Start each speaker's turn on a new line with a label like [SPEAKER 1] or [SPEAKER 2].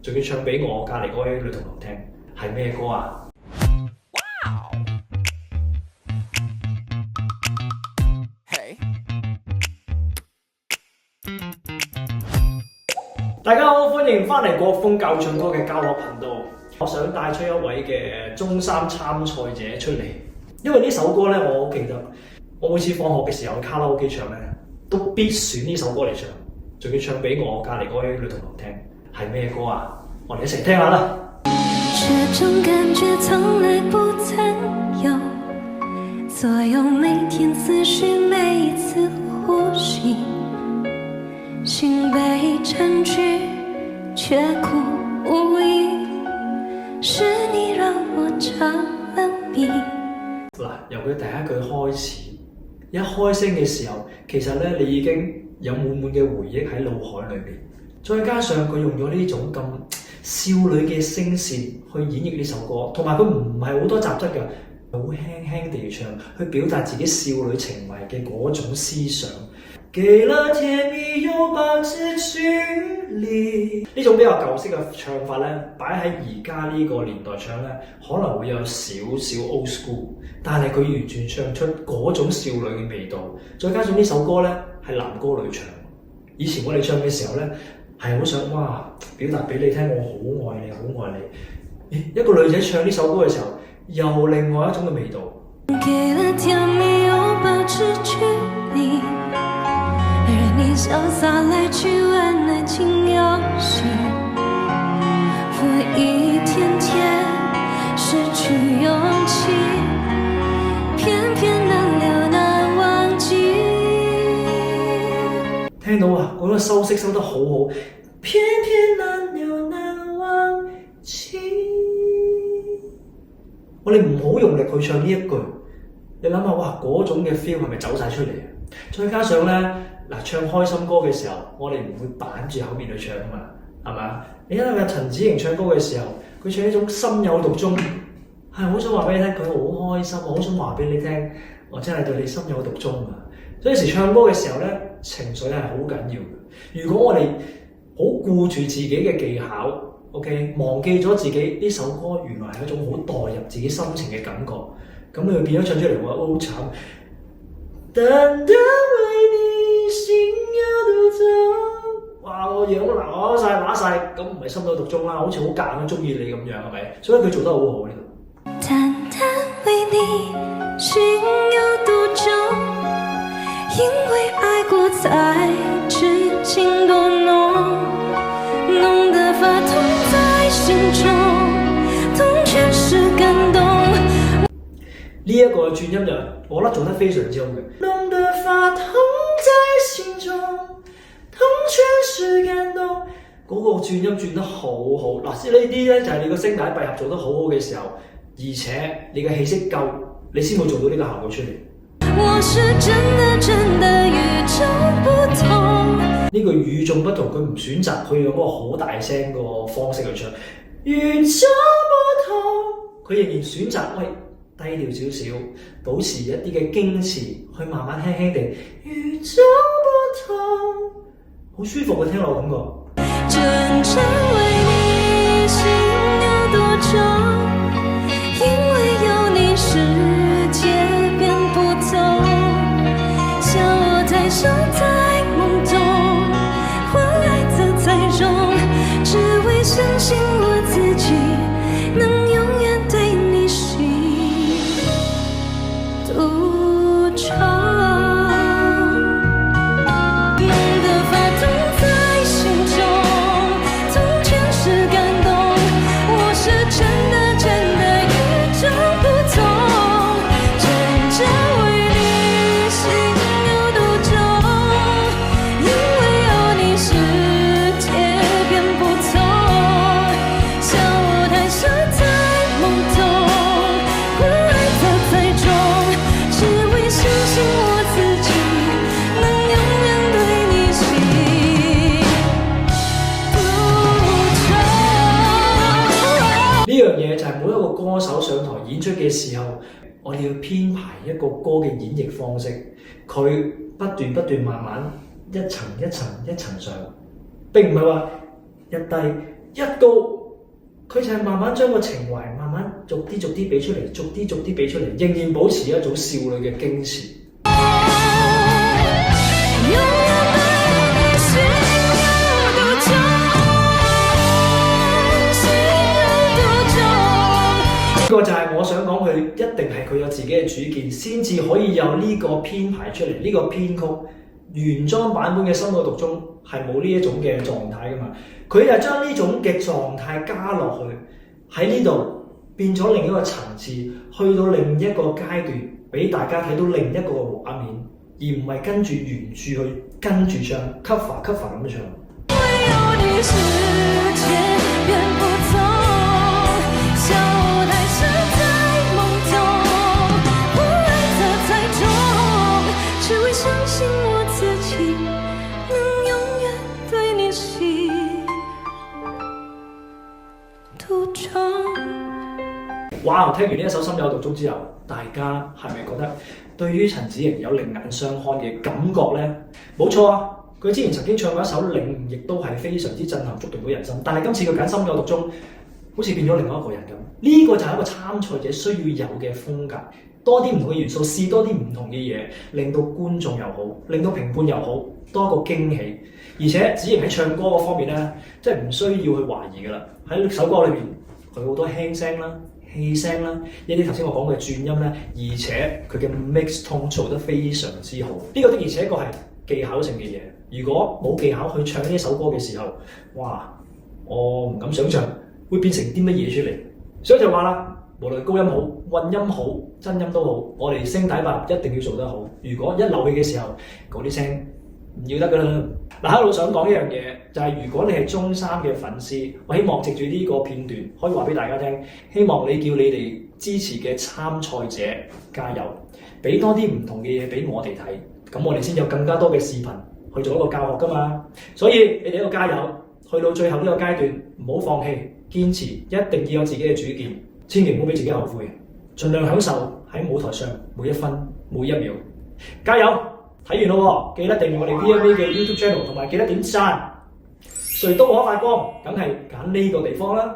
[SPEAKER 1] 仲要唱俾我隔離嗰位女同學聽，係咩歌啊？大家好，歡迎翻嚟國風教唱歌嘅教學頻道。我想帶出一位嘅中三參賽者出嚟，因為呢首歌咧，我好記得，我每次放學嘅時候卡拉 OK 唱咧，都必選呢首歌嚟唱，仲要唱俾我隔離嗰位女同學聽，係咩歌啊？我哋一齊聽下啦。
[SPEAKER 2] 這種感覺從來不曾有，左右每天思緒，每一次呼吸，心被佔據，卻苦無依，是你讓我着了迷。
[SPEAKER 1] 嗱，由佢第一句開始，一開聲嘅時候，其實咧你已經有滿滿嘅回憶喺腦海裏面，再加上佢用咗呢種咁少女嘅聲線去演繹呢首歌，同埋佢唔係好多雜質嘅，好輕輕地唱，去表達自己少女情懷嘅嗰種思想。給了甜蜜又把字距離，呢種比較舊式嘅唱法咧，擺喺而家呢個年代唱咧，可能會有少少 old school， 但係佢完全唱出嗰種少女嘅味道。再加上呢首歌咧係男歌女唱，以前我哋唱嘅時候咧係好想哇表達俾你聽，我好愛你，好愛你。一個女仔唱呢首歌嘅時候，又另外一種嘅味道。
[SPEAKER 2] 給了甜蜜又把字距離，而你瀟灑來去玩愛情遊戲，我一天天失去勇氣，偏偏難留難忘記。
[SPEAKER 1] 聽到啊，嗰個修飾修得好好，偏偏難留難忘記。我哋唔好用力去唱呢一句，你諗下，哇，嗰種嘅 feel 係咪走晒出嚟啊？再加上咧，嗱，唱開心歌嘅時候，我哋唔會板住口面去唱啊嘛，係嘛？你睇下陳子瑩唱歌嘅時候，佢唱一種心有獨鍾，係好想話俾你聽，佢好開心，我好想話俾你聽，我真係對你心有獨鍾啊！所以有時唱歌嘅時候咧，情緒係好緊要嘅。如果我哋好顧住自己嘅技巧，OK， 忘記咗自己呢首歌原來係一種好代入自己心情嘅感覺，咁你會變咗唱出嚟話好慘。單單為你心有獨鍾，哇！我樣揦晒，咁唔係心有獨鍾啦，好似好夾硬中意你咁樣，係咪？所以佢做得好好呢度。
[SPEAKER 2] 單單為你心有獨鍾，因為愛過才知情多濃，濃得發痛在心中，痛卻是感動。
[SPEAKER 1] 呢一個轉音就我覺得做得非常之好嘅。濃得發痛在心中，痛卻是感動。嗰個轉音轉得好好。嗱，呢啲咧就係你個聲帶閉合做得好好嘅時候，而且你嘅氣息夠，你先會做到呢個效果出嚟。
[SPEAKER 2] 我是真的與眾不同。
[SPEAKER 1] 呢個與眾不同，佢唔選擇去用嗰個好大聲個方式去唱。與眾不同，佢仍然選擇低調少少，保持一啲嘅矜持，去慢慢輕輕地與眾不同，好舒服嘅聽落感覺。
[SPEAKER 2] 真正為你心有多重，因為有你世界變不同，像我太傻在夢中，換來的猜中，只為相信我自己能永遠對你心獨鍾。
[SPEAKER 1] 呢樣嘢就係每一個歌手上台演出嘅時候，我哋要編排一個歌嘅演繹方式，佢不斷慢慢一層一層上，並唔係話一低一高，佢就係慢慢將個情懷慢慢逐啲俾出嚟，逐啲俾出嚟，仍然保持一種少女嘅矜持。呢個就係我想講，佢一定係佢有自己嘅主見，先至可以有呢個編排出嚟，呢個編曲。原裝版本嘅《心愛獨鍾》係冇呢一種嘅狀態噶嘛，佢就將呢種嘅狀態加落去喺呢度，變咗另一個層次，去到另一個階段，俾大家睇到另一個畫面，而唔係跟住原著去跟住唱 cover 咁樣唱。哇！聽完呢一首《心有獨鍾》之後，大家係咪覺得對於陳子瑩有另眼相看嘅感覺呢？冇錯啊！佢之前曾經唱過一首《領悟》，亦都係非常之震撼、觸動到人心。但係今次佢揀《心有獨鍾》，好似變咗另外一個人咁。呢個就係一個參賽者需要有嘅風格，多啲唔同嘅元素，試多啲唔同嘅嘢，令到觀眾又好，令到評判又好，多一個驚喜。而且子瑩喺唱歌嗰方面呢，即係唔需要去懷疑㗎啦。喺首歌裏面，佢好多輕聲啦、氣聲啦，一啲頭先我講嘅轉音咧，而且佢嘅 mix tone 做得非常之好。呢個的而且確係技巧性嘅嘢。如果冇技巧去唱呢首歌嘅時候，哇！我唔敢想像會變成啲乜嘢出嚟。所以就話啦，無論高音好、混音好、真音都好，我哋聲帶拍一定要做得好。如果一漏氣嘅時候，嗰啲聲唔要得㗎啦。嗱，喺度想講一樣嘢，就係如果你係中三嘅粉絲，我希望藉住呢個片段可以話俾大家聽，希望你叫你哋支持嘅參賽者加油，俾多啲唔同嘅嘢俾我哋睇，咁我哋先有更加多嘅視頻去做一個教學㗎嘛。所以你哋喺度加油，去到最後呢個階段唔好放棄，堅持，一定要有自己嘅主見，千祈唔好俾自己後悔，盡量享受喺舞台上每一分每一秒，加油！睇完咯喎，記得訂閱我哋 VMA 嘅 YouTube channel， 同埋記得點讚。誰都可發光，梗係揀呢個地方啦。